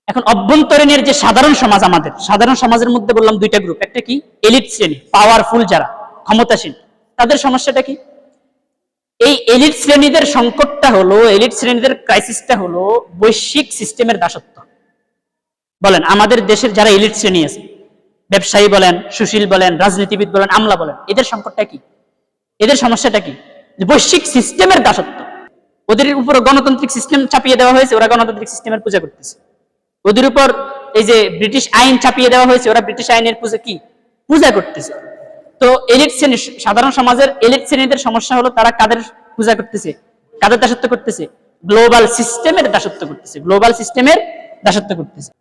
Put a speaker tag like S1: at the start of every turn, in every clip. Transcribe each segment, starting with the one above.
S1: এখন অভ্যন্তরীণের যে সাধারণ সমাজ, আমাদের সাধারণ সমাজের মধ্যে বললাম দুইটা গ্রুপ, একটা কি এলিট শ্রেণী, পাওয়ারফুল যারা ক্ষমতাসীন, তাদের সমস্যাটা কি? এই এলিট শ্রেণীদের সংকটটা হলো, এলিট শ্রেণীদের ক্রাইসিসটা হলো বৈশ্বিক সিস্টেমের দাসত্ব। বলেন আমাদের দেশের যারা এলিট শ্রেণী আছে, ব্যবসায়ী বলেন, সুশীল বলেন, রাজনীতিবিদ বলেন, আমলা বলেন, এদের সংকটটা কি? এদের সমস্যাটা কি? বৈশ্বিক সিস্টেমের দাসত্ব। ওদের উপর গণতান্ত্রিক সিস্টেম চাপিয়ে দেওয়া হয়েছে, ওরা গণতান্ত্রিক সিস্টেমের পূজা করতেছে। ওদের উপর এই যে ব্রিটিশ আইন চাপিয়ে দেওয়া হয়েছে, ওরা ব্রিটিশ আইনের পূজা করতেছে। তো এলিট শ্রেণী, সাধারণ সমাজের এলিট শ্রেণীদের সমস্যা হলো তারা কাদের পূজা করতেছে, কাদের দাসত্ব করতেছে? গ্লোবাল সিস্টেমের দাসত্ব করতেছে, গ্লোবাল সিস্টেমের দাসত্ব করতেছে।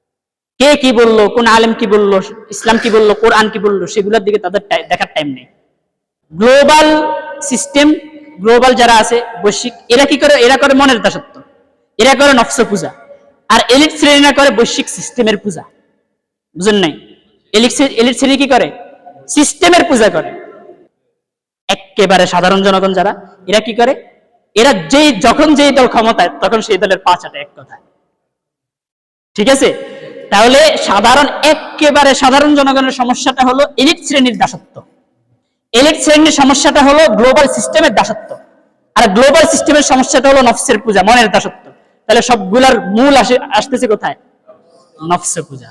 S1: কে কি বললো, কোন আলেম কি বললো, ইসলাম কি বললো, কোরআন কি বললো, সেগুলোর দিকে তাদের দেখার টাইম নেই। গ্লোবাল সিস্টেম, গ্লোবাল যারা আছে বৈশ্বিক, এরা কি করে? এরা করে মনের দাসত্ব, এরা করে নফস পূজা। আর এলিট শ্রেণীরা করে বৈশ্বিক সিস্টেমের পূজা। বুঝেন নাই? এলিট শ্রেণী কি করে? সিস্টেমের পূজা করে। একেবারে সাধারণ জনগণ যারা, এরা কি করে? এরা যখন যেই দল ক্ষমতায়, তখন সেই দলের পা চাটে, এক কথা। ঠিক আছে? তাহলে একেবারে সাধারণ জনগণের সমস্যাটা হলো এলিট শ্রেণীর দাসত্ব, এলিট শ্রেণীর সমস্যাটা হলো গ্লোবাল সিস্টেমের দাসত্ব, আর গ্লোবাল সিস্টেমের সমস্যাটা হলো নফসের পূজা, মনের দাসত্ব। তাহলে সবগুলার মূল আসতেছে কোথায়? নফস পূজা।